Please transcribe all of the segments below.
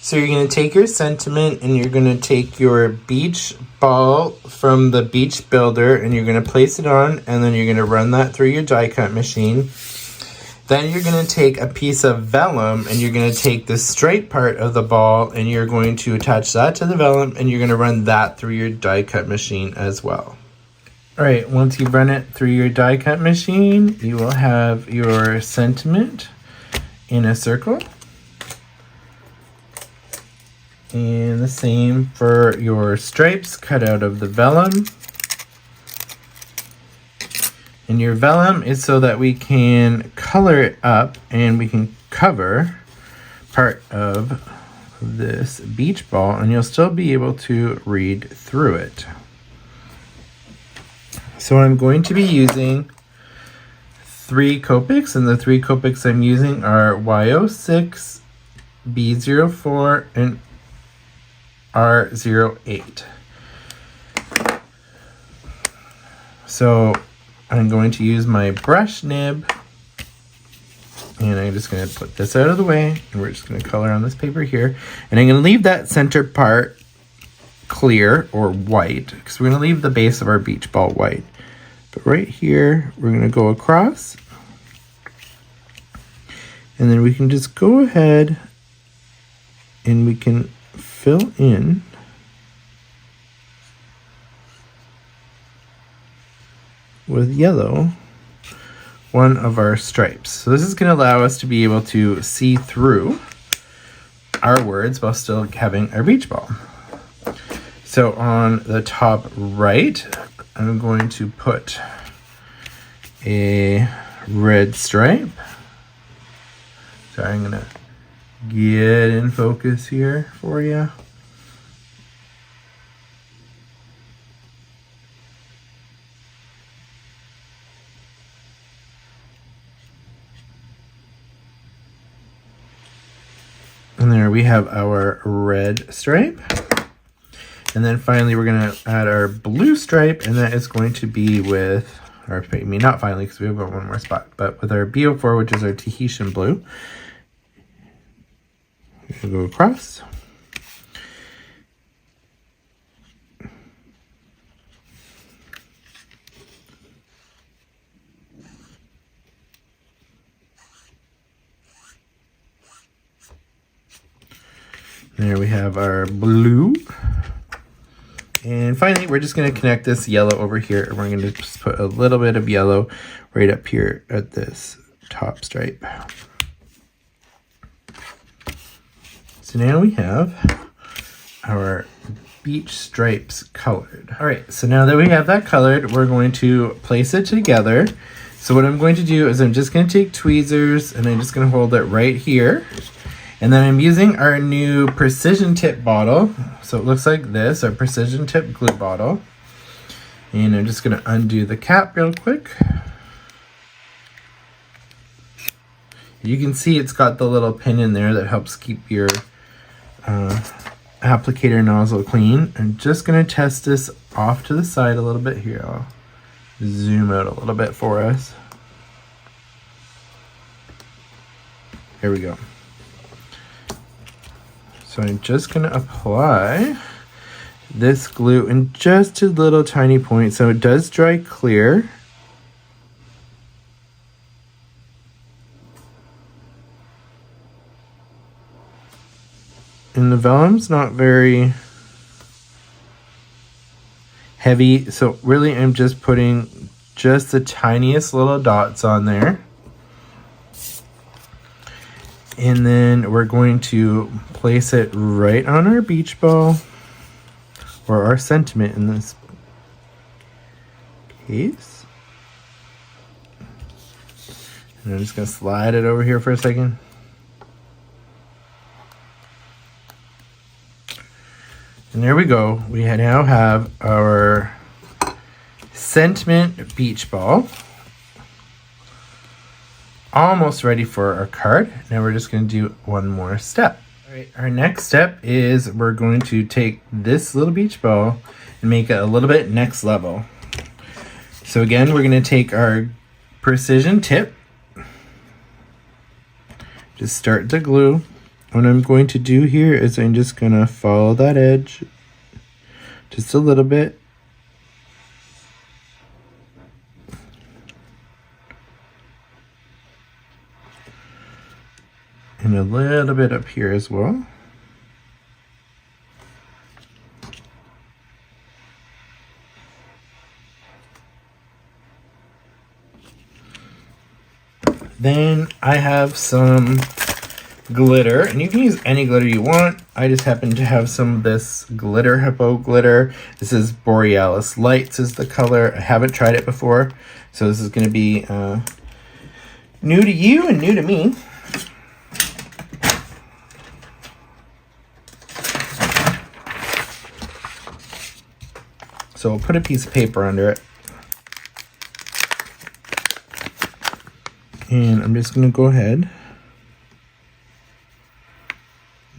So you're going to take your sentiment and you're going to take your beach ball from the beach builder and you're going to place it on, and then you're going to run that through your die cut machine. Then you're going to take a piece of vellum and you're going to take the straight part of the ball and you're going to attach that to the vellum and you're going to run that through your die cut machine as well. All right, once you run it through your die cut machine, you will have your sentiment in a circle. And the same for your stripes cut out of the vellum. And your vellum is so that we can color it up and we can cover part of this beach ball and you'll still be able to read through it. So I'm going to be using 3 Copics, and the 3 Copics I'm using are Y06, B04, and R08. So I'm going to use my brush nib and I'm just going to put this out of the way and we're just going to color on this paper here, and I'm going to leave that center part clear or white because we're going to leave the base of our beach ball white. But right here we're going to go across and then we can just go ahead and we can fill in with yellow one of our stripes. So this is going to allow us to be able to see through our words while still having our beach ball. So on the top right, I'm going to put a red stripe. Sorry, I'm going to get in focus here for you. And there we have our red stripe. And then finally we're going to add our blue stripe, and that is going to be with, or I mean not finally because we have got one more spot, but with our B04, which is our Tahitian blue. We'll go across. There we have our blue. And finally, we're just going to connect this yellow over here, and we're going to just put a little bit of yellow right up here at this top stripe. So now we have our beach stripes colored. All right, so now that we have that colored, we're going to place it together. So what I'm going to do is I'm just going to take tweezers and I'm just going to hold it right here. And then I'm using our new precision tip bottle. So it looks like this, our precision tip glue bottle. And I'm just going to undo the cap real quick. You can see it's got the little pin in there that helps keep your applicator nozzle clean. I'm just going to test this off to the side a little bit here. I'll zoom out a little bit for us. Here we go. So I'm just going to apply this glue in just a little tiny point so it does dry clear. And the vellum's not very heavy, so really I'm just putting just the tiniest little dots on there. And then we're going to place it right on our beach ball, or our sentiment in this case. And I'm just going to slide it over here for a second. And there we go. We now have our sentiment beach ball. Almost ready for our card. Now we're just going to do one more step. All right, our next step is we're going to take this little beach ball and make it a little bit next level. So again, we're going to take our precision tip, just start to glue, what I'm going to do here is I'm just going to follow that edge just a little bit. And a little bit up here as well. Then I have some glitter, and you can use any glitter you want. I just happen to have some of this glitter hippo glitter. This is Borealis Lights is the color. I haven't tried it before, so this is going to be new to you and new to me. So I'll put a piece of paper under it. And I'm just going to go ahead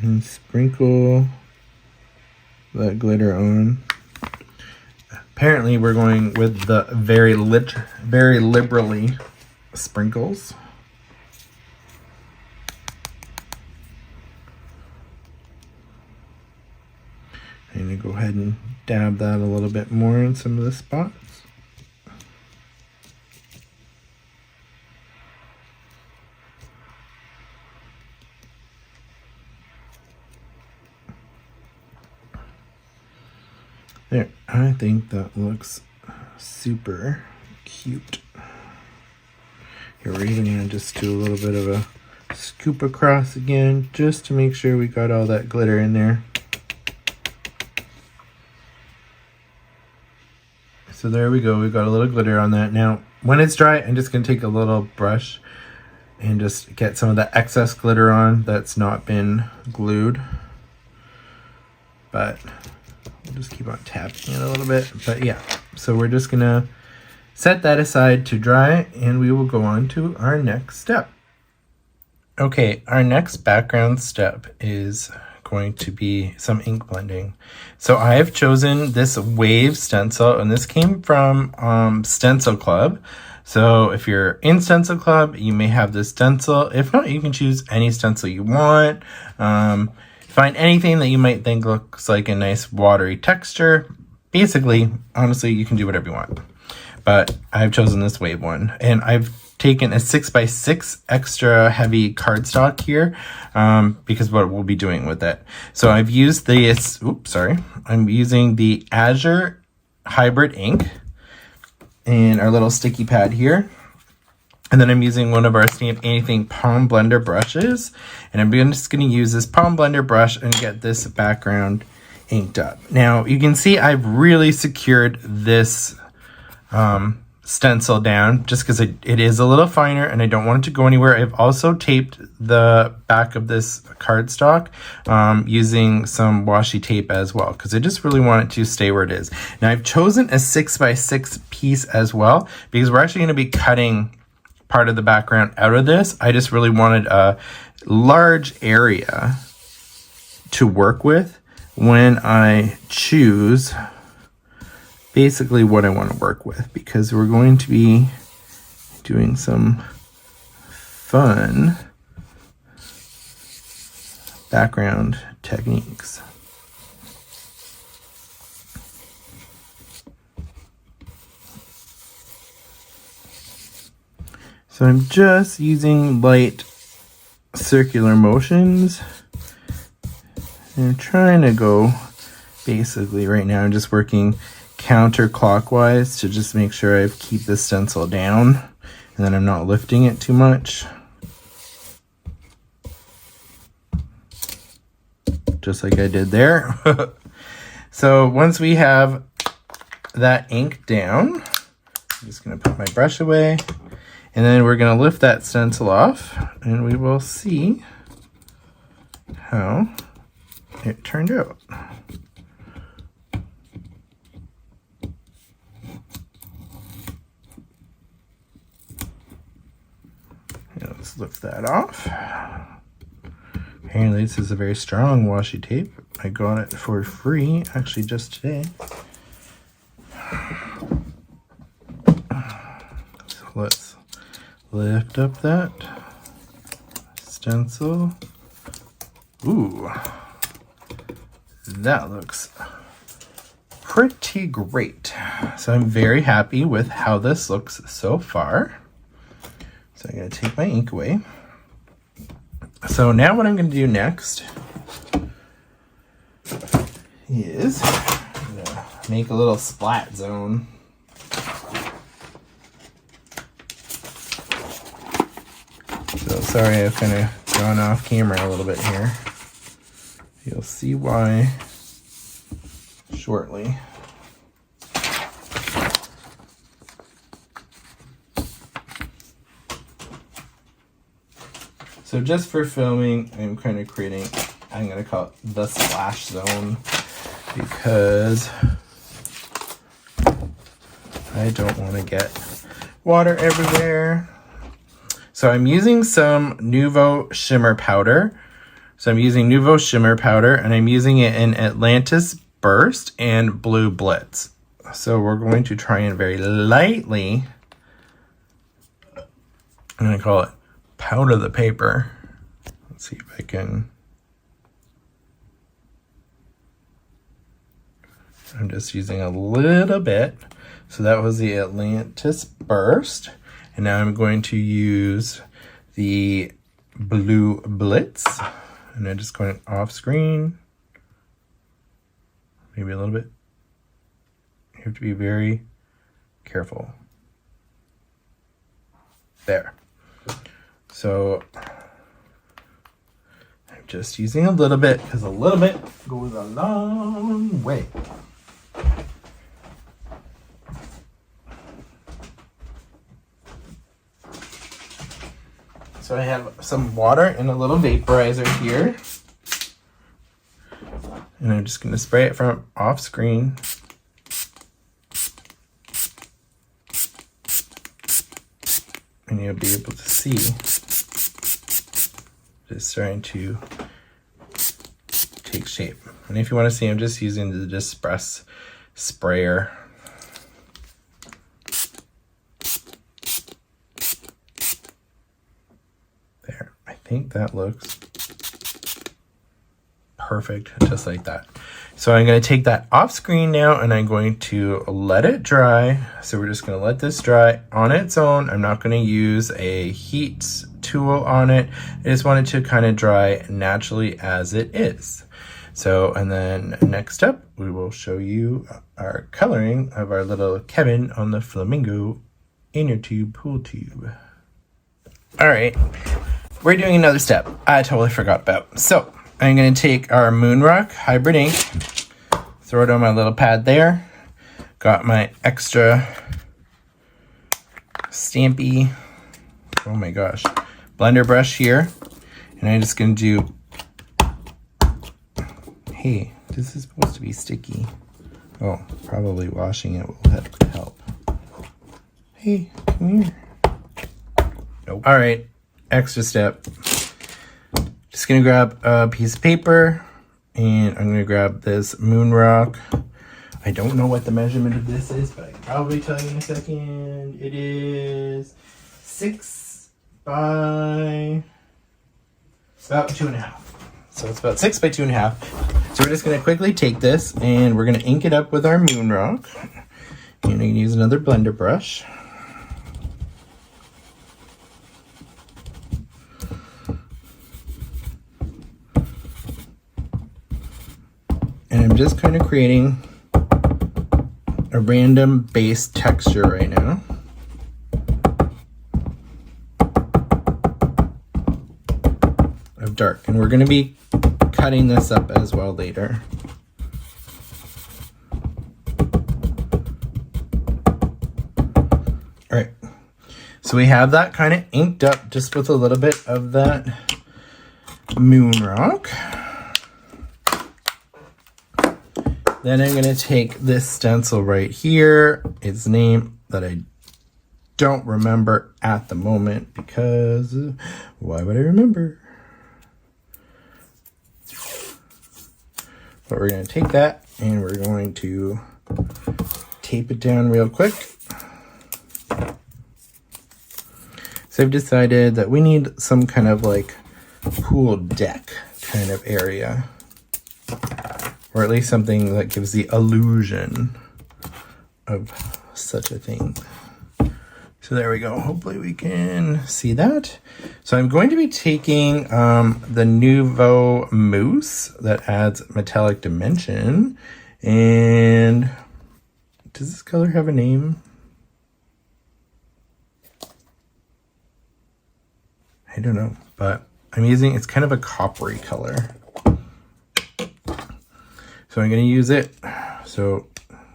and sprinkle that glitter on. Apparently we're going with the very liberally sprinkles. I'm going to go ahead and dab that a little bit more in some of the spots. There, I think that looks super cute. Here, we're even gonna just do a little bit of a scoop across again, just to make sure we got all that glitter in there. So there we go, we got a little glitter on that. Now, when it's dry, I'm just gonna take a little brush and just get some of the excess glitter on that's not been glued. But we'll just keep on tapping it a little bit. But yeah, so we're just gonna set that aside to dry, and we will go on to our next step. Okay, our next background step is going to be some ink blending. So I have chosen this wave stencil, and this came from Stencil Club. So if you're in Stencil Club, you may have this stencil. If not, you can choose any stencil you want. Find anything that you might think looks like a nice watery texture. Basically, honestly, you can do whatever you want. But I've chosen this wave one. And I've taken a 6x6 extra heavy cardstock here because what we'll be doing with it. So I've used this, I'm using the Azure Hybrid ink and our little sticky pad here. And then I'm using one of our Stamp Anything Palm Blender brushes. And I'm just going to use this Palm Blender brush and get this background inked up. Now, you can see I've really secured this stencil down just because it is a little finer and I don't want it to go anywhere. I've also taped the back of this cardstock using some washi tape as well because I just really want it to stay where it is. Now, I've chosen a 6x6 piece as well because we're actually going to be cutting part of the background out of this. I just really wanted a large area to work with when I choose basically what I want to work with, because we're going to be doing some fun background techniques. So I'm just using light circular motions. And I'm trying to go basically right now, I'm just working counterclockwise to just make sure I keep the stencil down and then I'm not lifting it too much. Just like I did there. So once we have that ink down, I'm just going to put my brush away. And then we're going to lift that stencil off and we will see how it turned out. Let's lift that off. Apparently this is a very strong washi tape. I got it for free actually just today. So let's lift up that stencil Ooh, that looks pretty great. So I'm very happy with how this looks so far. So I'm going to take my ink away. So now what I'm going to do next is make a little splat zone. So sorry I've kind of gone off camera a little bit here. You'll see why shortly. So just for filming, I'm kind of creating, I'm going to call it the splash zone, because I don't want to get water everywhere. So I'm using some Nuvo Shimmer Powder. So I'm using Nuvo Shimmer Powder, and I'm using it in Atlantis Burst and Blue Blitz. So we're going to try and very lightly, I'm going to call it powder the paper. Let's see if I can. I'm just using a little bit. So that was the Atlantis Burst. And now I'm going to use the Blue Blitz. And I'm just going off screen. Maybe a little bit. You have to be very careful. There. So I'm just using a little bit, because a little bit goes a long way. So I have some water and a little vaporizer here. And I'm just going to spray it from off screen. And you'll be able to see just starting to take shape. And if you want to see, I'm just using the Dispress sprayer. There, I think that looks perfect, just like that. So I'm going to take that off screen now, and I'm going to let it dry. So we're just going to let this dry on its own. I'm not going to use a heat tool on it. I just want it to kind of dry naturally as it is. So, and then next up, we will show you our coloring of our little Kevin on the flamingo inner tube pool tube. All right, we're doing another step I totally forgot about. So I'm going to take our Moonrock Hybrid ink, throw it on my little pad there. Got my extra stampy, oh my gosh, blender brush here. And I'm just going to do, hey, this is supposed to be sticky. Oh, probably washing it will help. Hey, come here. Nope. All right, extra step. Just gonna grab a piece of paper, and I'm gonna grab this Moonrock. I don't know what the measurement of this is, but I can probably tell you in a second. It is 6 by about 2.5. So it's about 6 by 2.5. So we're just gonna quickly take this, and we're gonna ink it up with our Moonrock. And I'm gonna use another blender brush. And I'm just kind of creating a random base texture right now. Of dark. And we're going to be cutting this up as well later. All right. So we have that kind of inked up just with a little bit of that Moonrock. Then I'm going to take this stencil right here, its name that I don't remember at the moment, because why would I remember? But we're going to take that and we're going to tape it down real quick. So I've decided that we need some kind of like pool deck kind of area. Or at least something that gives the illusion of such a thing. So there we go. Hopefully we can see that. So I'm going to be taking the Nouveau Mousse that adds metallic dimension. And does this color have a name? I don't know, but I'm using, it's kind of a coppery color. So I'm going to use it. So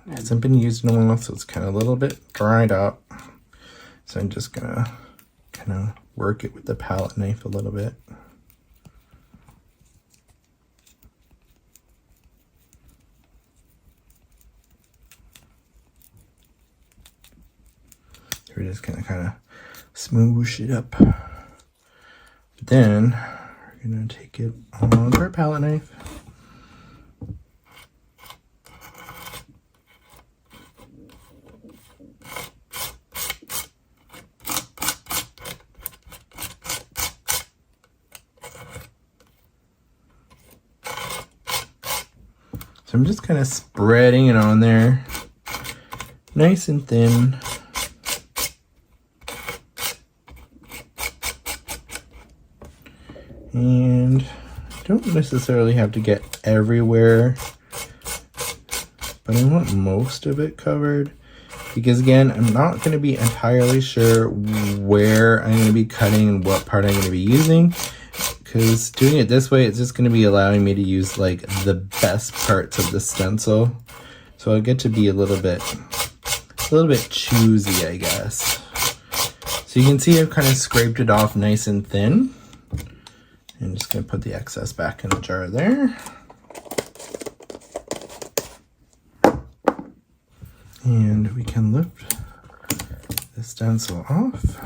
it hasn't been used in a while, so it's kind of a little bit dried up. So I'm just going to kind of work it with the palette knife a little bit. So we're just going to kind of smoosh it up. But then we're going to take it on our palette knife. So I'm just kind of spreading it on there, nice and thin. And I don't necessarily have to get everywhere, but I want most of it covered. Because again, I'm not going to be entirely sure where I'm going to be cutting and what part I'm going to be using. Because doing it this way, it's just going to be allowing me to use like the best parts of the stencil. So I'll get to be a little bit choosy, I guess. So you can see I've kind of scraped it off nice and thin. I'm just going to put the excess back in the jar there. And we can lift the stencil off.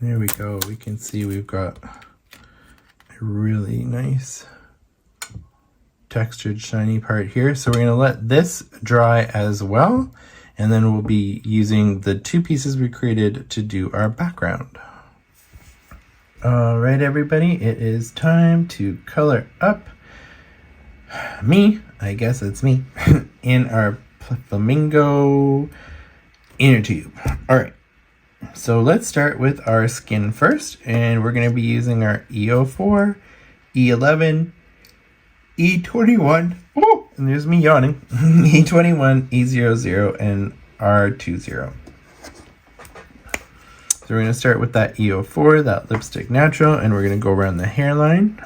There we go. We can see we've got a really nice textured shiny part here. So we're going to let this dry as well. And then we'll be using the two pieces we created to do our background. All right, everybody, it is time to color up me, I guess it's me, in our flamingo inner tube. All right, so let's start with our skin first, and we're going to be using our E04, E11, E21, oh, and there's me yawning, E21, E00, and R20. So we're going to start with that E04, that lipstick natural, and we're going to go around the hairline.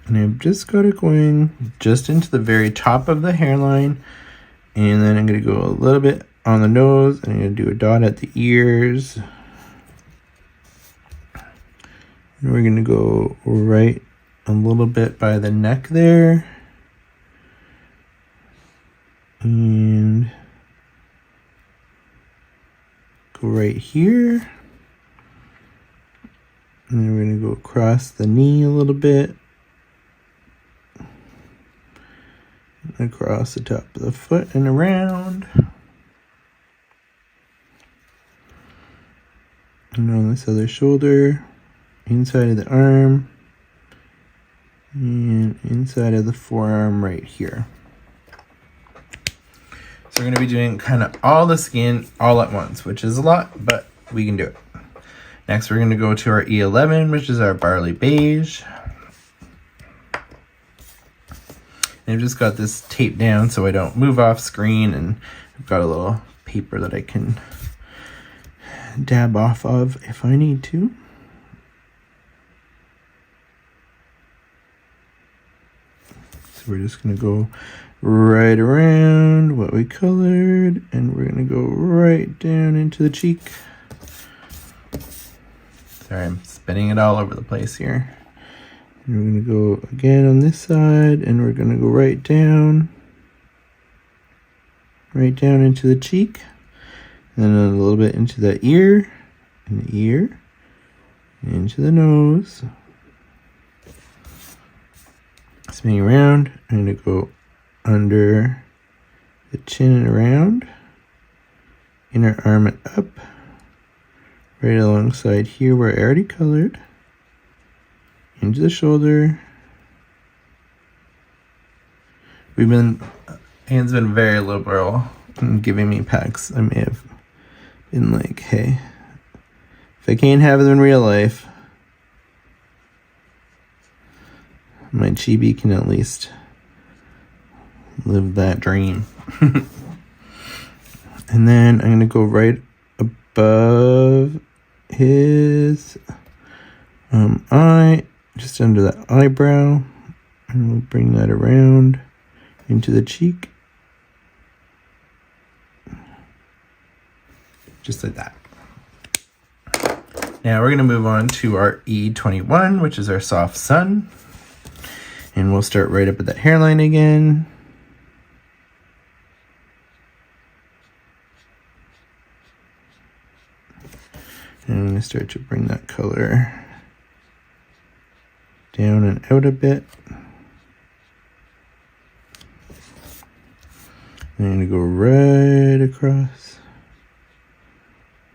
And I've just got it going just into the very top of the hairline. And then I'm going to go a little bit on the nose, and I'm going to do a dot at the ears. And we're going to go right a little bit by the neck there. And go right here. And then we're going to go across the knee a little bit. Across the top of the foot and around. And on this other shoulder, inside of the arm, and inside of the forearm right here. So we're going to be doing kind of all the skin all at once, which is a lot, but we can do it. Next, we're going to go to our E11, which is our barley beige. And I've just got this taped down so I don't move off screen, and I've got a little paper that I can dab off of if I need to. So we're just going to go right around what we colored, and we're going to go right down into the cheek. Sorry, I'm spinning it all over the place here. And we're going to go again on this side, and we're going to go right down into the cheek, and then a little bit into the ear, and the ear, into the nose. Spinning around, I'm going to go under the chin and around, inner arm and up, right alongside here where I already colored, into the shoulder. Anne's been very liberal in giving me packs. I may have been like, hey, if I can't have them in real life, my chibi can at least live that dream. And then I'm going to go right above his eye, just under that eyebrow, and we'll bring that around into the cheek. Just like that. Now we're going to move on to our E21, which is our soft sun. And we'll start right up at that hairline again. And I'm going to start to bring that color down and out a bit. I'm going to go right across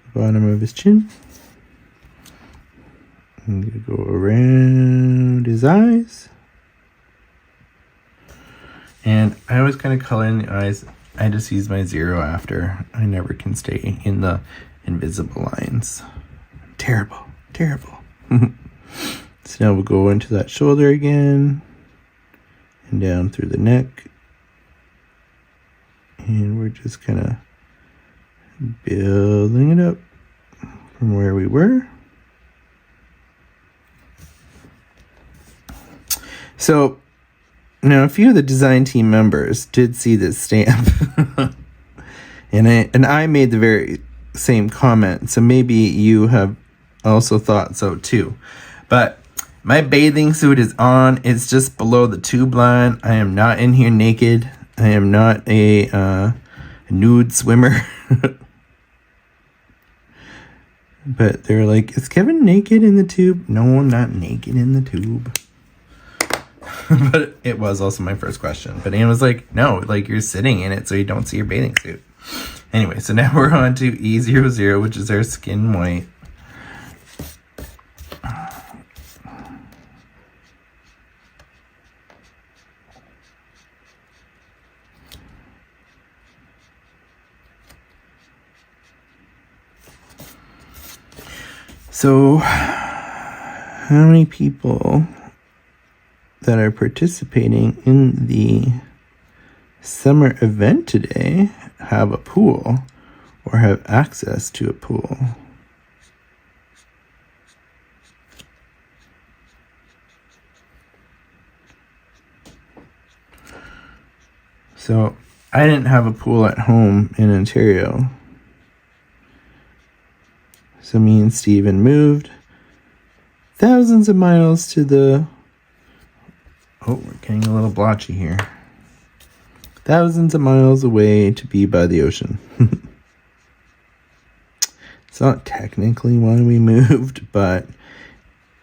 the bottom of his chin. I'm going to go around his eyes. And I always kind of color in the eyes. I just use my 0 after. I never can stay in the invisible lines. Terrible, terrible. So now we'll go into that shoulder again and down through the neck. And we're just kind of building it up from where we were. So now a few of the design team members did see this stamp. and I made the very same comment. So maybe you have also thought so too. But my bathing suit is on. It's just below the tube line. I am not in here naked. I am not a nude swimmer. But they're like, is Kevin naked in the tube? No, I'm not naked in the tube. But it was also my first question. But Anne was like, no, like you're sitting in it so you don't see your bathing suit. Anyway, so now we're on to E00, which is our skin white. So, how many people that are participating in the summer event today have a pool or have access to a pool? So, I didn't have a pool at home in Ontario. So me and Steven moved thousands of miles to the... Oh, we're getting a little blotchy here. Thousands of miles away to be by the ocean. It's not technically why we moved, but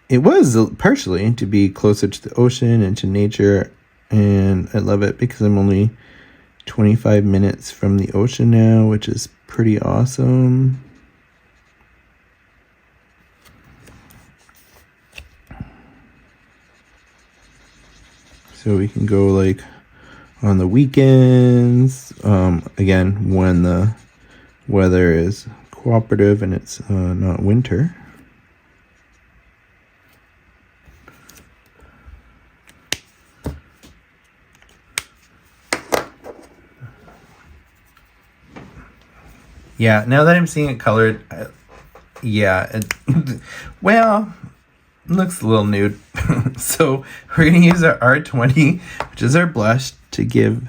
it was partially to be closer to the ocean and to nature. And I love it because I'm only 25 minutes from the ocean now, which is pretty awesome. So we can go like on the weekends, again, when the weather is cooperative and it's not winter. Yeah, now that I'm seeing it colored, well, it looks a little nude. So we're going to use our R20, which is our blush, to give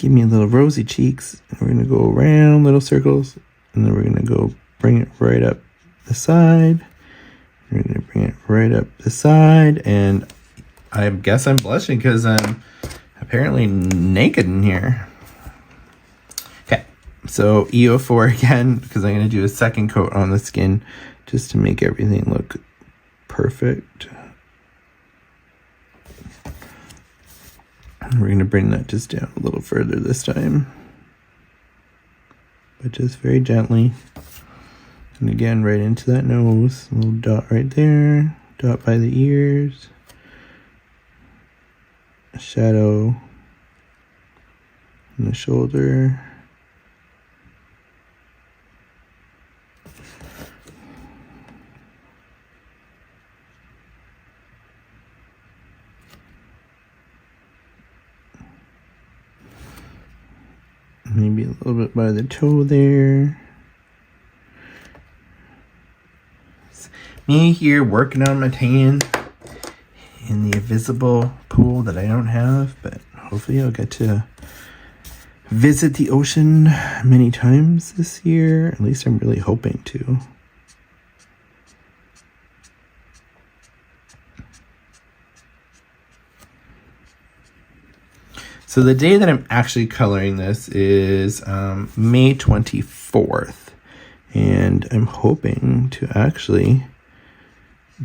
me a little rosy cheeks. And we're going to go around little circles, and then we're going to go bring it right up the side. We're going to bring it right up the side, and I guess I'm blushing because I'm apparently naked in here. Okay, so E04 again, because I'm going to do a second coat on the skin just to make everything look perfect. We're going to bring that just down a little further this time. But just very gently. And again, right into that nose. A little dot right there. Dot by the ears. A shadow on the shoulder. Maybe a little bit by the toe there. It's me here working on my tan in the invisible pool that I don't have, but hopefully I'll get to visit the ocean many times this year. At least I'm really hoping to. So the day that I'm actually coloring this is May 24th. And I'm hoping to actually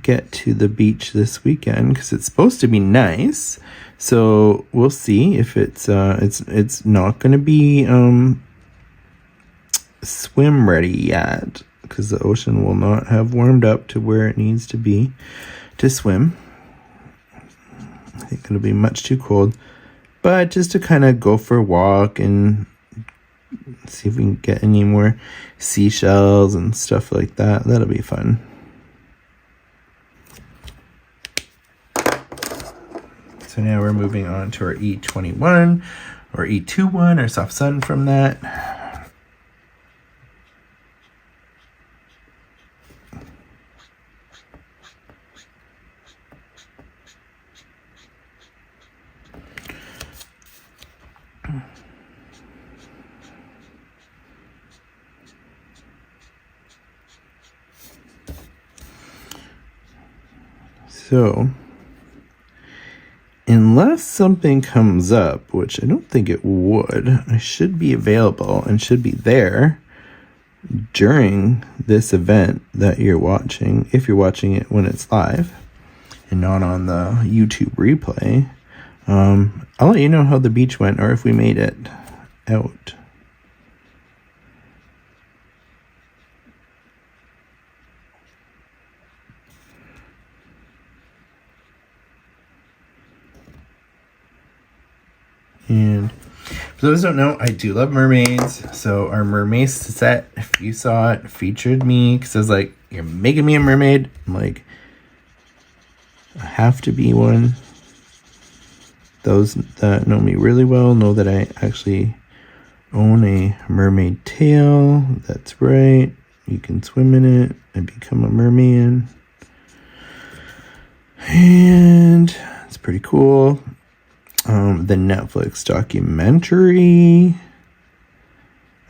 get to the beach this weekend because it's supposed to be nice. So we'll see if it's not going to be swim ready yet because the ocean will not have warmed up to where it needs to be to swim. I think it'll be much too cold. But just to kind of go for a walk and see if we can get any more seashells and stuff like that. That'll be fun. So now we're moving on to our E21 or E21, our soft sun from that. So, unless something comes up, which I don't think it would, I should be available and should be there during this event that you're watching, if you're watching it when it's live and not on the YouTube replay. I'll let you know how the beach went or if we made it out. And for those who don't know, I do love mermaids. So our mermaid set, if you saw it, featured me because I was like, you're making me a mermaid. I'm like, I have to be one. Those that know me really well know that I actually own a mermaid tail. That's right. You can swim in it and become a merman. And it's pretty cool. The Netflix documentary.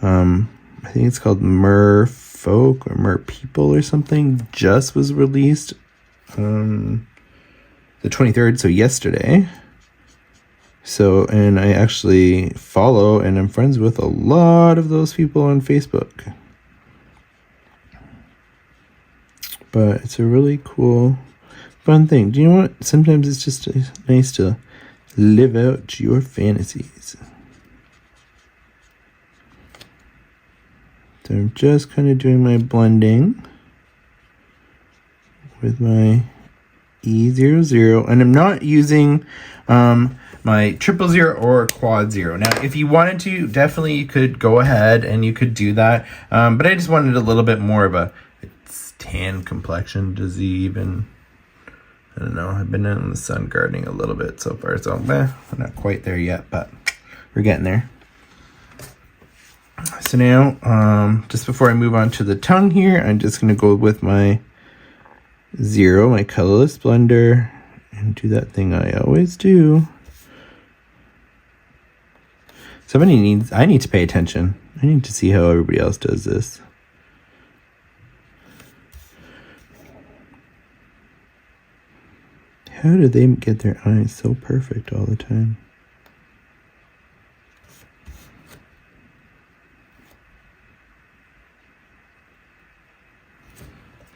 I think it's called Merfolk or Merpeople or something. Just was released the 23rd, so yesterday. So, and I actually follow and I'm friends with a lot of those people on Facebook. But it's a really cool, fun thing. Do you know what? Sometimes it's just nice to live out your fantasies. So I'm just kind of doing my blending with my E00, and I'm not using my 000 or quad 0. Now, if you wanted to, definitely you could go ahead and you could do that. But I just wanted a little bit more of a tan complexion. Does he even... I don't know. I've been in the sun gardening a little bit so far, so we're not quite there yet, but we're getting there. So now, just before I move on to the tongue here, I'm just going to go with my 0, my colorless blender, and do that thing I always do. I need to pay attention. I need to see how everybody else does this. How do they get their eyes so perfect all the time?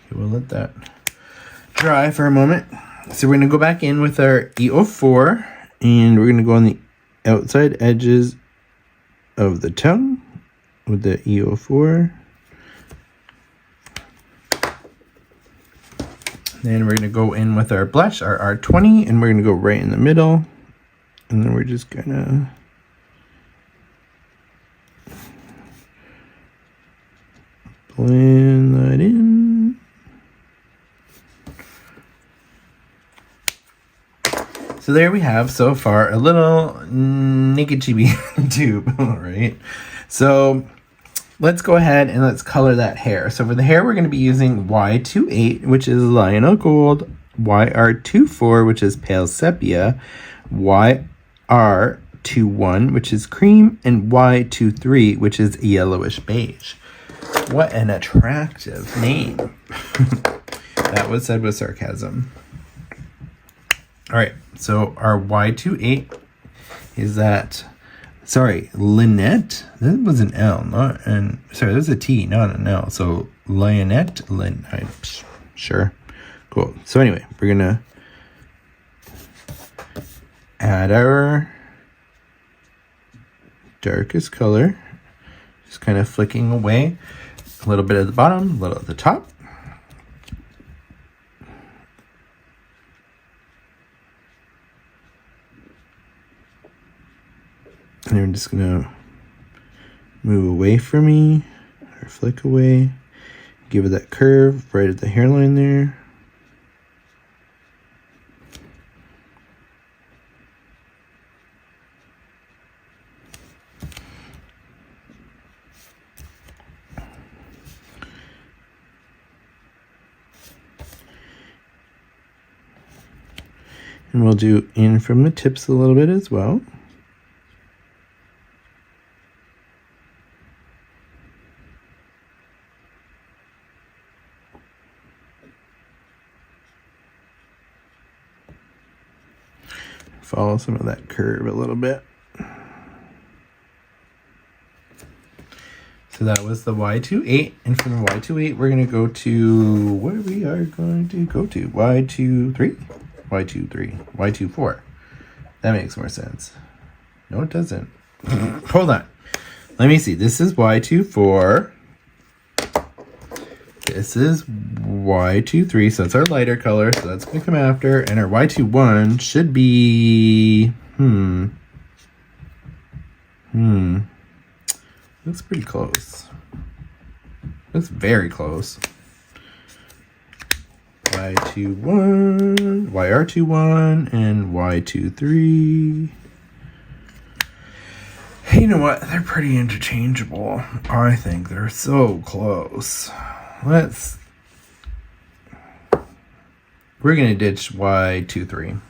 Okay, we'll let that dry for a moment. So we're going to go back in with our E04, and we're going to go on the outside edges of the tongue with the E04. Then we're going to go in with our blush, our R20, and we're going to go right in the middle. And then we're just going to blend that in. So there we have, so far, a little naked chibi tube, right? So let's go ahead and let's color that hair. So for the hair, we're going to be using Y28, which is Lionel Gold, YR24, which is Pale Sepia, YR21, which is Cream, and Y23, which is Yellowish Beige. What an attractive name. That was said with sarcasm. All right, so our Y28 is that... Sorry, Lynette. That was an L, not an... Sorry, there's a T, not an L. So, Lynette. Sure. Cool. So, anyway, we're going to add our darkest color. Just kind of flicking away. A little bit at the bottom, a little at the top. And I'm just going to move away from me, or flick away, give it that curve right at the hairline there. And we'll do in from the tips a little bit as well. Follow some of that curve a little bit. So that was the Y28, and from the Y28 we're going to go to where we are going to go to Y24. That makes more sense. No, it doesn't. Hold on. Let me see. This is Y24. This is Y23, so it's our lighter color, so that's going to come after. And our Y21 should be... Looks pretty close. Looks very close. Y21, YR21, and Y23. Hey, you know what? They're pretty interchangeable. I think they're so close. We're going to ditch Y23.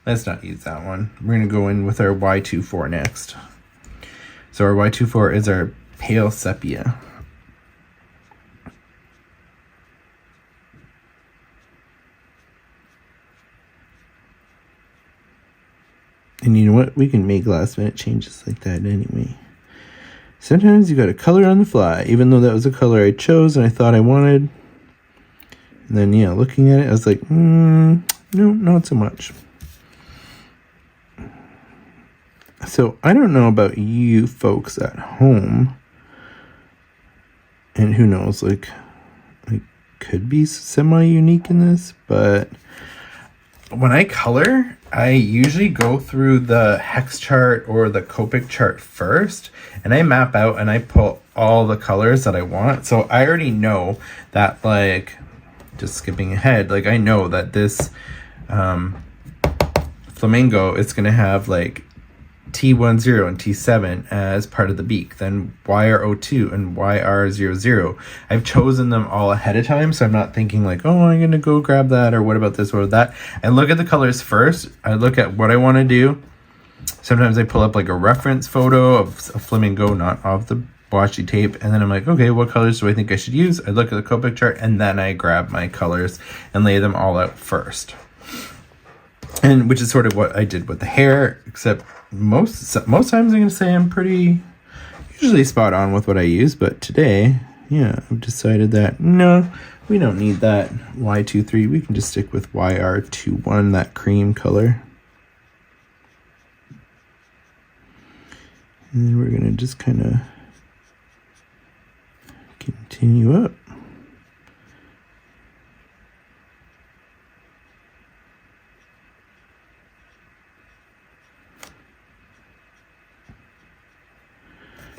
Let's not use that one. We're going to go in with our Y24 next. So our Y24 is our Pale Sepia. And you know what? We can make last minute changes like that anyway. Sometimes you got to color on the fly, even though that was a color I chose and I thought I wanted. And then, yeah, looking at it, I was like, no, not so much. So I don't know about you folks at home. And who knows, like I could be semi-unique in this, but when I color, I usually go through the hex chart or the Copic chart first, and I map out and I pull all the colors that I want. So I already know that, like, just skipping ahead, like I know that this flamingo is going to have like T10 and T7 as part of the beak, then YR02 and YR00. I've chosen them all ahead of time, so I'm not thinking like, oh, I'm gonna go grab that, or what about this or that. I look at the colors first. I look at what I want to do. Sometimes I pull up like a reference photo of a flamingo, not off the washi tape, and then I'm like, okay, what colors do I think I should use? I look at the Copic chart, and then I grab my colors and lay them all out first. And which is sort of what I did with the hair, except most times I'm going to say I'm pretty usually spot on with what I use, but today, yeah, I've decided that no, we don't need that Y23. We can just stick with YR21, that cream color. And then we're going to just kind of continue up.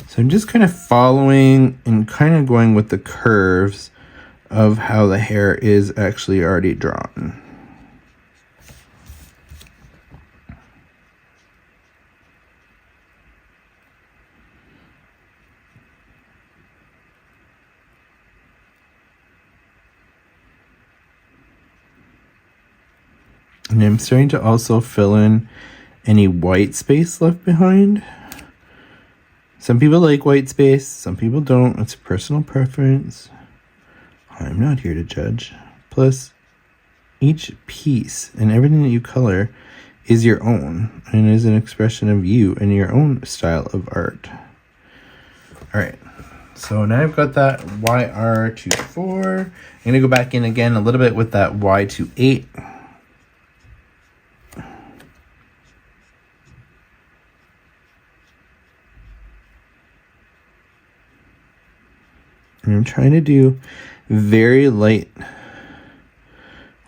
So I'm just kind of following and kind of going with the curves of how the hair is actually already drawn. And I'm starting to also fill in any white space left behind. Some people like white space, some people don't. It's a personal preference. I'm not here to judge. Plus, each piece and everything that you color is your own and is an expression of you and your own style of art. All right, so now I've got that YR24. I'm gonna go back in again a little bit with that Y28. And I'm trying to do very light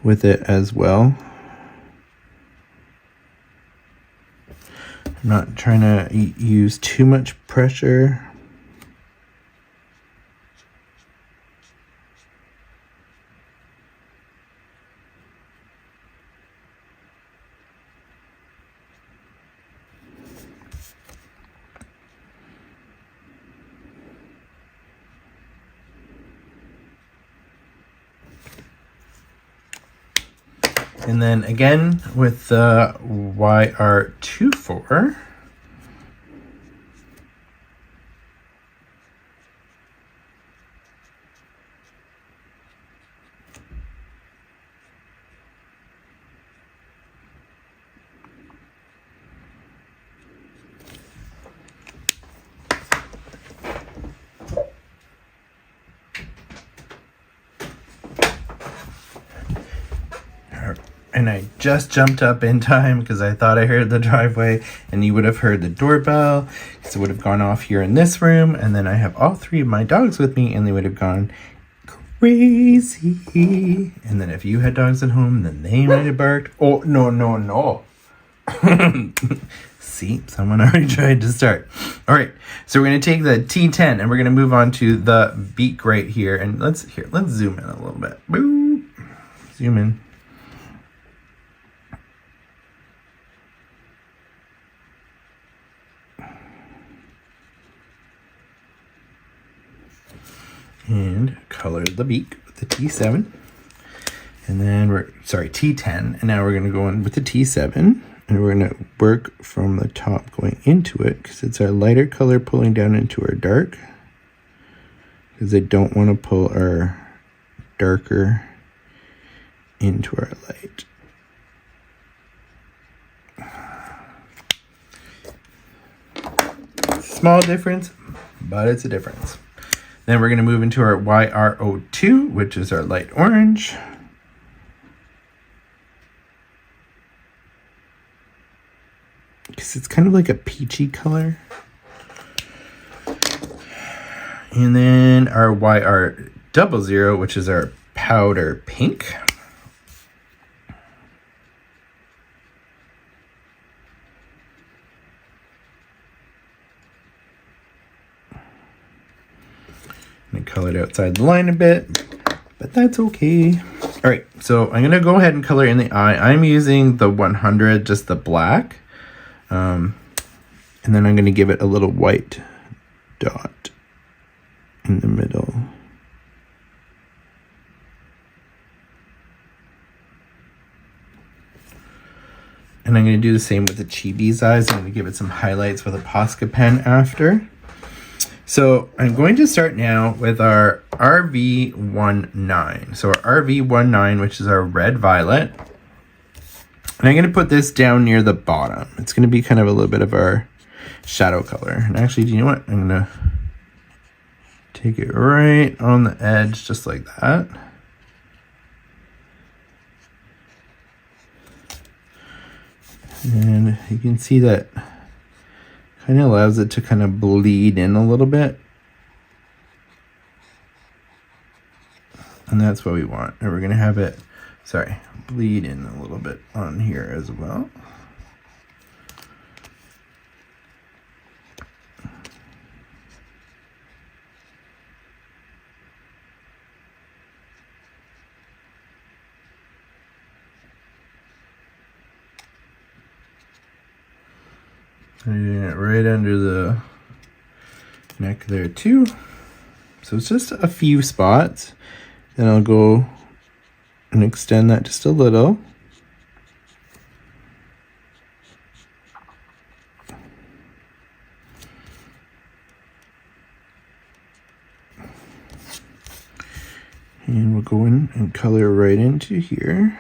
with it as well. I'm not trying to use too much pressure. And then again with the YR24, and I just jumped up in time because I thought I heard the driveway, and you would have heard the doorbell because it would have gone off here in this room, and then I have all three of my dogs with me, and they would have gone crazy. And then if you had dogs at home, then they might have barked. Oh, no. See, someone already tried to start. All right, so we're going to take the T10 and we're going to move on to the beak right here. And let's zoom in a little bit. Boop. Zoom in. And color the beak with the T7. And then T10. And now we're going to go in with the T7. And we're going to work from the top going into it because it's our lighter color pulling down into our dark. Because I don't want to pull our darker into our light. Small difference, but it's a difference. Then we're going to move into our YR02, which is our light orange. Because it's kind of like a peachy color. And then our YR00, which is our powder pink. I colored outside the line a bit, but that's okay. All right, so I'm going to go ahead and color in the eye. I'm using the 100, just the black. And then I'm going to give it a little white dot in the middle. And I'm going to do the same with the Chibi's eyes. I'm going to give it some highlights with a Posca pen after. So I'm going to start now with our RV19. So our RV19, which is our red violet. And I'm going to put this down near the bottom. It's going to be kind of a little bit of our shadow color. And actually, do you know what? I'm going to take it right on the edge, just like that. And you can see that Kind of allows it to kind of bleed in a little bit. And that's what we want. And we're going to have it, bleed in a little bit on here as well. Right under the neck there too. So it's just a few spots. Then I'll go and extend that just a little. And we'll go in and color right into here.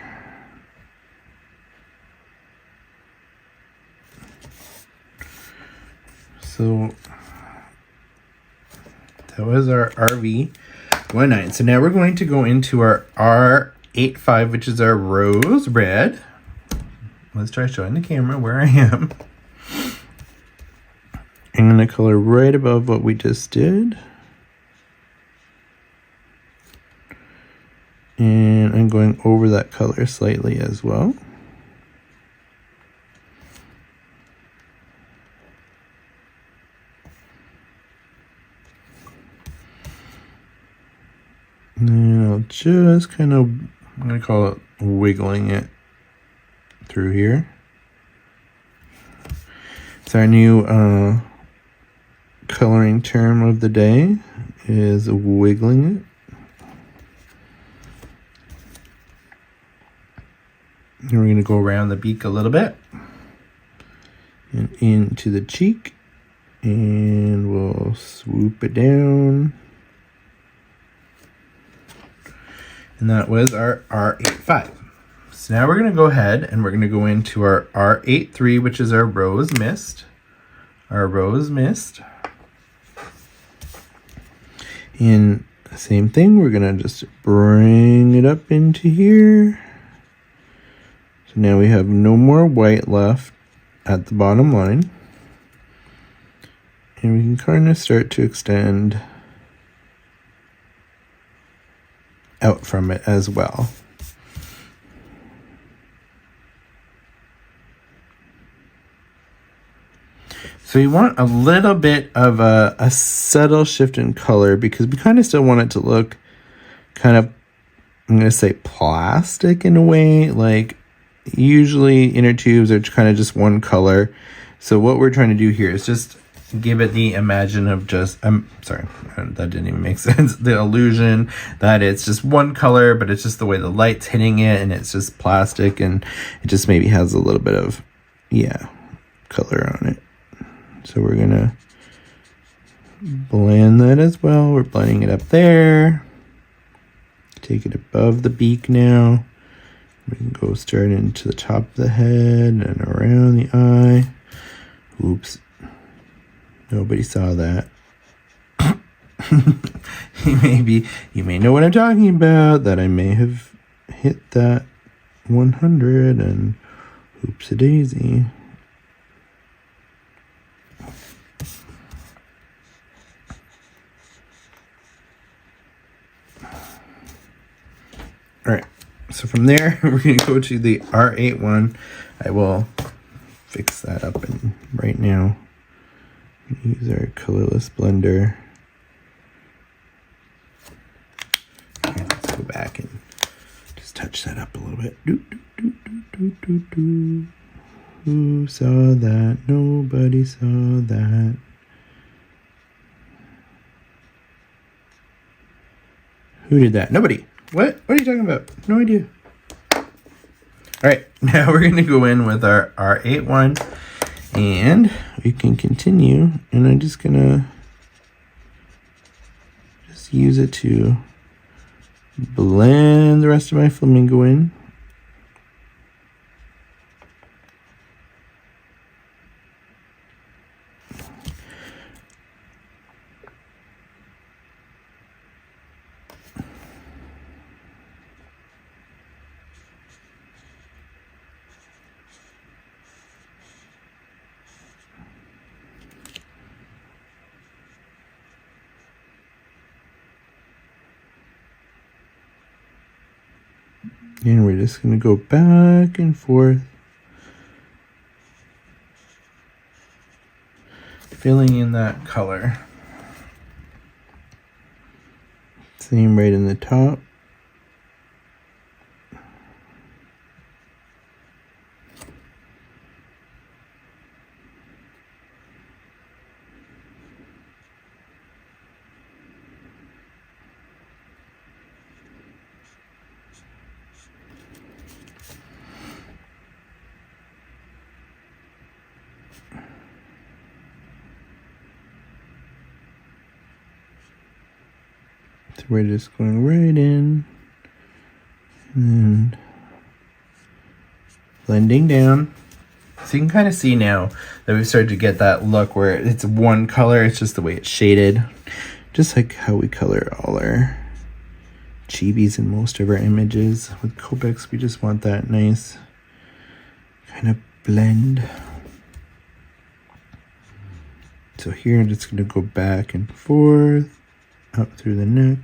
So that was our RV19. So now we're going to go into our R85, which is our rose red. Let's try showing the camera where I am. I'm going to color right above what we just did. And I'm going over that color slightly as well. And I'll just kind of, I'm going to call it wiggling it through here. It's our new coloring term of the day is wiggling it. And we're going to go around the beak a little bit and into the cheek, and we'll swoop it down. And that was our R85. So now we're going to go ahead and we're going to go into our R83, which is our rose mist. Our rose mist. And the same thing, we're going to just bring it up into here. So now we have no more white left at the bottom line. And we can kind of start to extend out from it as well. So you want a little bit of a subtle shift in color because we kind of still want it to look kind of, I'm going to say plastic in a way. Like usually inner tubes are kind of just one color. So what we're trying to do here is just give it the imagine of just, I'm sorry, that didn't even make sense. The illusion that it's just one color, but it's just the way the light's hitting it and it's just plastic and it just maybe has a little bit of, color on it. So we're gonna blend that as well. We're blending it up there. Take it above the beak now. We can go start into the top of the head and around the eye. Oops. Nobody saw that. You may know what I'm talking about, that I may have hit that 100 and oops-a-daisy. All right, so from there, we're going to go to the R81. I will fix that up right now. Use our colorless blender. Okay, let's go back and just touch that up a little bit. Who saw that? Nobody saw that. Who did that? Nobody. What? What are you talking about? No idea. All right, now we're going to go in with our R81. And we can continue, and I'm just gonna use it to blend the rest of my flamingo in. And we're just going to go back and forth, filling in that color. Same right in the top. So we're just going right in and blending down. So you can kind of see now that we've started to get that look where it's one color, it's just the way it's shaded. Just like how we color all our chibis in most of our images. With Copics, we just want that nice kind of blend. So here I'm just going to go back and forth, up through the neck.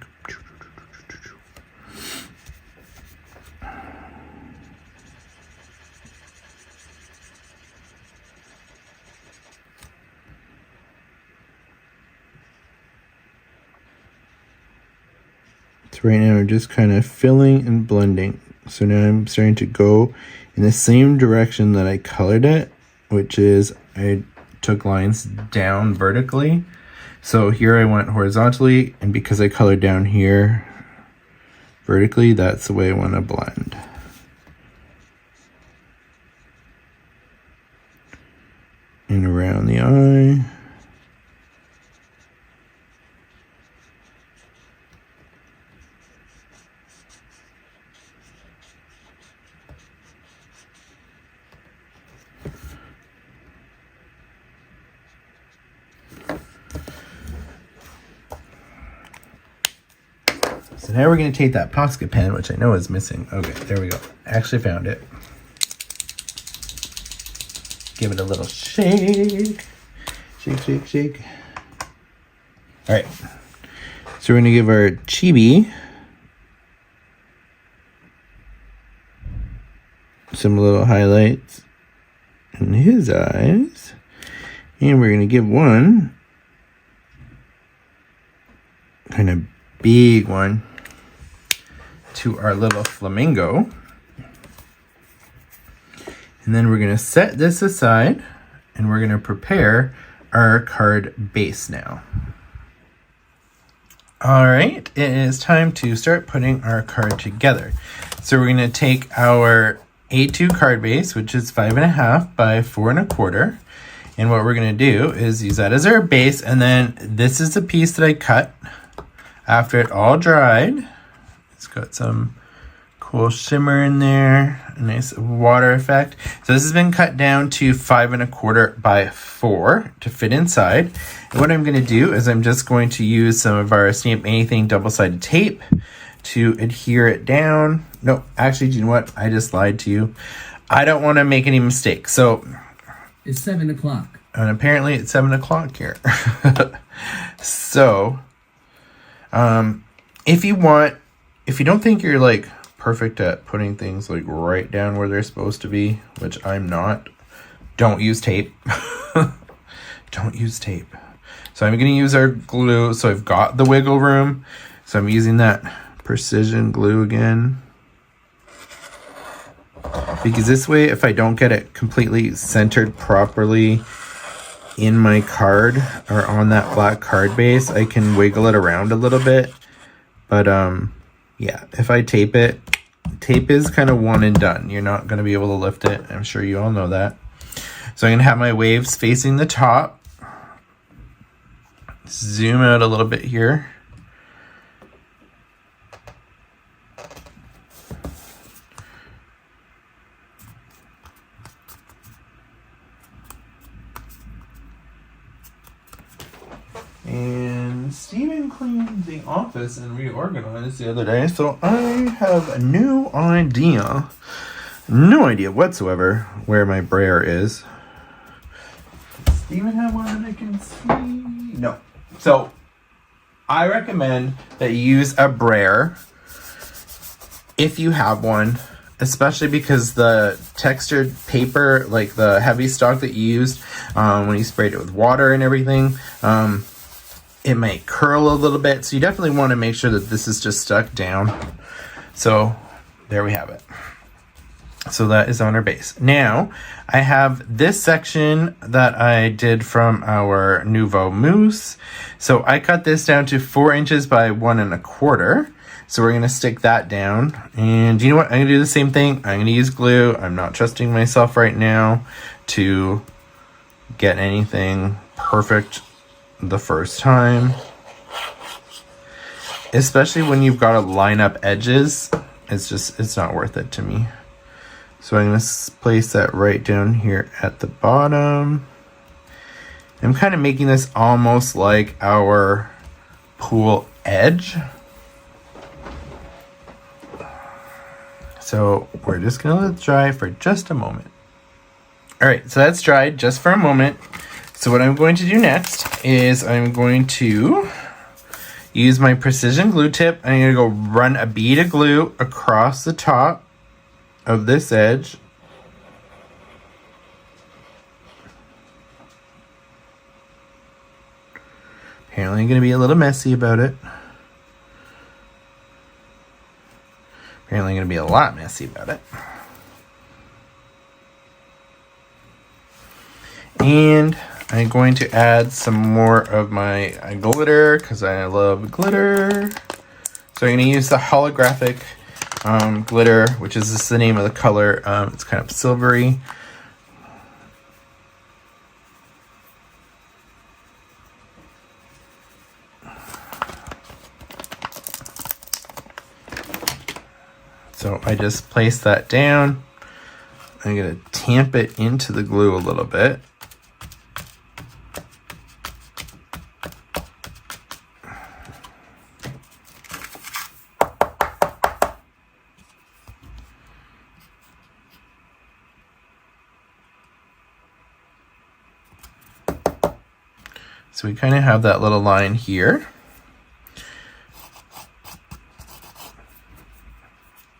So right now we're just kind of filling and blending. So now I'm starting to go in the same direction that I colored it, which is I took lines down vertically. So here I went horizontally, and because I colored down here vertically, that's the way I want to blend. And around the eye. So now we're going to take that Posca pen, which I know is missing. Okay, there we go. I actually found it. Give it a little shake. Shake, shake, shake. All right. So we're going to give our chibi some little highlights in his eyes. And we're going to give one kind of big one to our little flamingo. And then we're going to set this aside and we're going to prepare our card base now. All right, it is time to start putting our card together. So we're going to take our A2 card base, which is 5.5 by 4 1/4. And what we're going to do is use that as our base. And then this is the piece that I cut after it all dried. It's got some cool shimmer in there, a nice water effect. So this has been cut down to 5 1/4 by 4 to fit inside. And what I'm going to do is I'm just going to use some of our Stamp Anything double-sided tape to adhere it down. No, actually, do you know what? I just lied to you. I don't want to make any mistakes. So it's 7 o'clock. And apparently it's 7 o'clock here. So if you don't think you're like perfect at putting things like right down where they're supposed to be, which I'm not, don't use tape. Don't use tape. So I'm going to use our glue. So I've got the wiggle room. So I'm using that precision glue again. Because this way, if I don't get it completely centered properly in my card or on that black card base, I can wiggle it around a little bit. But yeah, if I tape it, tape is kind of one and done. You're not going to be able to lift it. I'm sure you all know that. So I'm going to have my waves facing the top. Zoom out a little bit here. And Steven cleaned the office and reorganized the other day, so I have no idea whatsoever where my brayer is. Does Steven have one that I can see? No. So I recommend that you use a brayer if you have one, especially because the textured paper, like the heavy stock that you used when you sprayed it with water and everything, it might curl a little bit. So you definitely want to make sure that this is just stuck down. So there we have it. So that is on our base. Now I have this section that I did from our Nouveau Mousse. So I cut this down to 4 inches by 1 1/4. So we're going to stick that down. And you know what? I'm going to do the same thing. I'm going to use glue. I'm not trusting myself right now to get anything perfect the first time. Especially when you've got to line up edges. It's not worth it to me. So I'm going to place that right down here at the bottom. I'm kind of making this almost like our pool edge. So we're just going to let it dry for just a moment. All right, so that's dried just for a moment. So what I'm going to do next is I'm going to use my precision glue tip. I'm going to go run a bead of glue across the top of this edge. Apparently I'm going to be a little messy about it. Apparently I'm going to be a lot messy about it. And I'm going to add some more of my glitter because I love glitter. So I'm going to use the holographic glitter, which is just the name of the color. It's kind of silvery. So I just place that down. I'm going to tamp it into the glue a little bit. So we kind of have that little line here.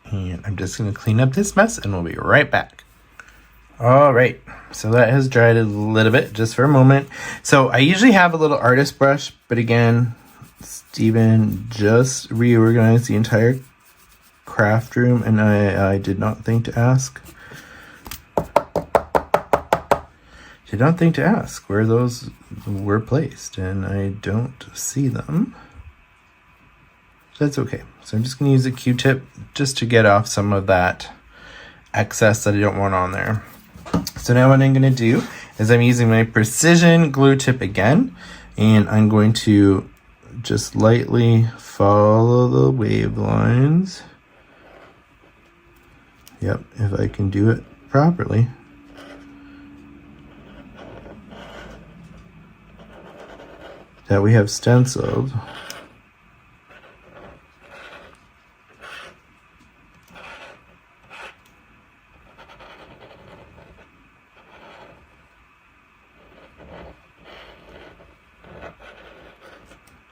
And I'm just going to clean up this mess and we'll be right back. All right, so that has dried a little bit just for a moment. So I usually have a little artist brush, but again, Steven just reorganized the entire craft room and I did not think to ask. Did not think to ask where those were placed, and I don't see them. That's okay. So I'm just going to use a Q-tip just to get off some of that excess that I don't want on there. So now what I'm going to do is I'm using my precision glue tip again, and I'm going to just lightly follow the wave lines. Yep, if I can do it properly. That we have stenciled.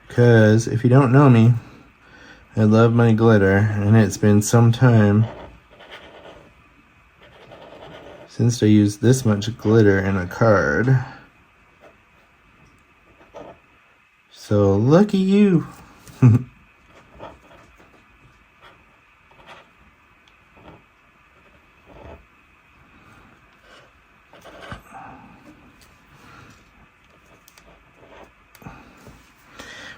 Because if you don't know me, I love my glitter, and it's been some time since I used this much glitter in a card. So lucky you.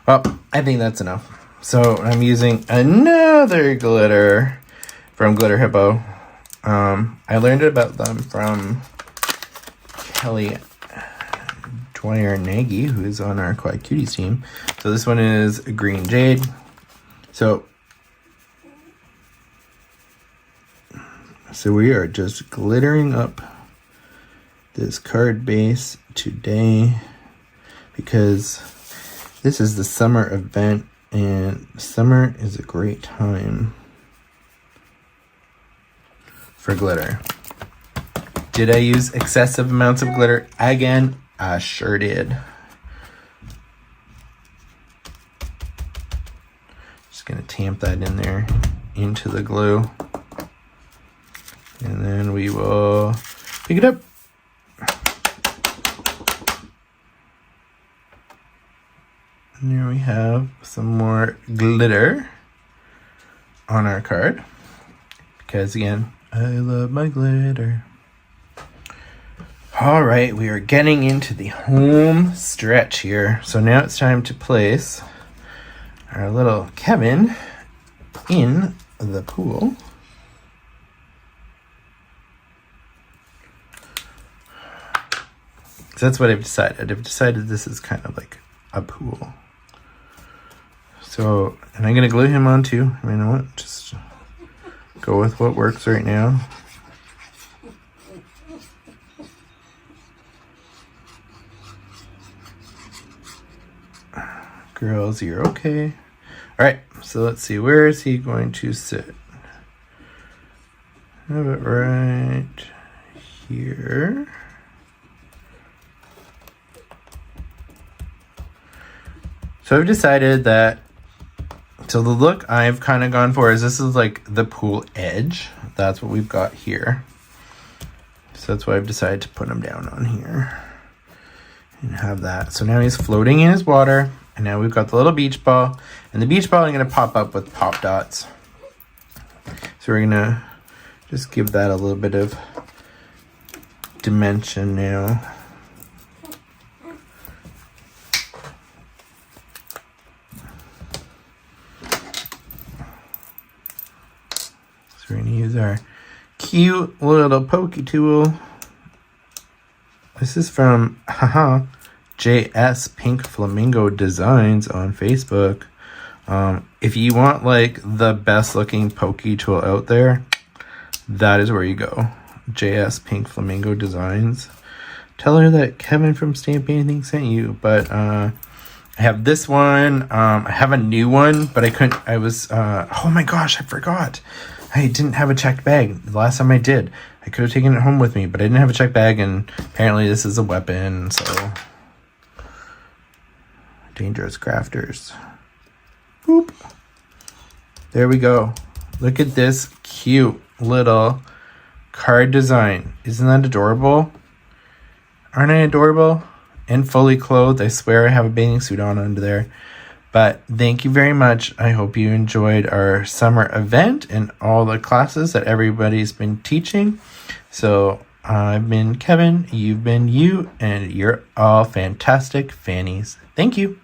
Well, I think that's enough. So I'm using another glitter from Glitter Hippo. I learned about them from Kelly Dwyer Nagy, who is on our Quiet Cuties team. So this one is Green Jade. So we are just glittering up this card base today because this is the summer event, and summer is a great time for glitter. Did I use excessive amounts of glitter again? I sure did. Just gonna tamp that in there into the glue. And then we will pick it up. And here we have some more glitter on our card. Because again, I love my glitter. All right, we are getting into the home stretch here. So now it's time to place our little Kevin in the pool. So that's what I've decided. I've decided this is kind of like a pool. So, and I'm going to glue him on too. I mean, you know what? Just go with what works right now. Girls, you're okay. All right, so let's see. Where is he going to sit? Have it right here. So I've decided that, so the look I've kind of gone for is this is like the pool edge. That's what we've got here. So that's why I've decided to put him down on here and have that. So now he's floating in his water. And now we've got the little beach ball. And the beach ball I'm going to pop up with pop dots. So we're going to just give that a little bit of dimension now. So we're going to use our cute little pokey tool. This is from JS Pink Flamingo Designs on Facebook. If you want like the best looking pokey tool out there, that is where you go. JS Pink Flamingo Designs. Tell her that Kevin from Stamp Anything sent you. But I have this one. I have a new one, but I couldn't. I was oh my gosh, I forgot. I didn't have a checked bag. The last time I did, I could have taken it home with me, but I didn't have a checked bag, and apparently this is a weapon, so dangerous crafters. Boop. There we go. Look at this cute little card design. Isn't that adorable? Aren't I adorable? And fully clothed. I swear I have a bathing suit on under there. But thank you very much. I hope you enjoyed our summer event and all the classes that everybody's been teaching. So I've been Kevin, you've been you, and you're all fantastic fannies. Thank you.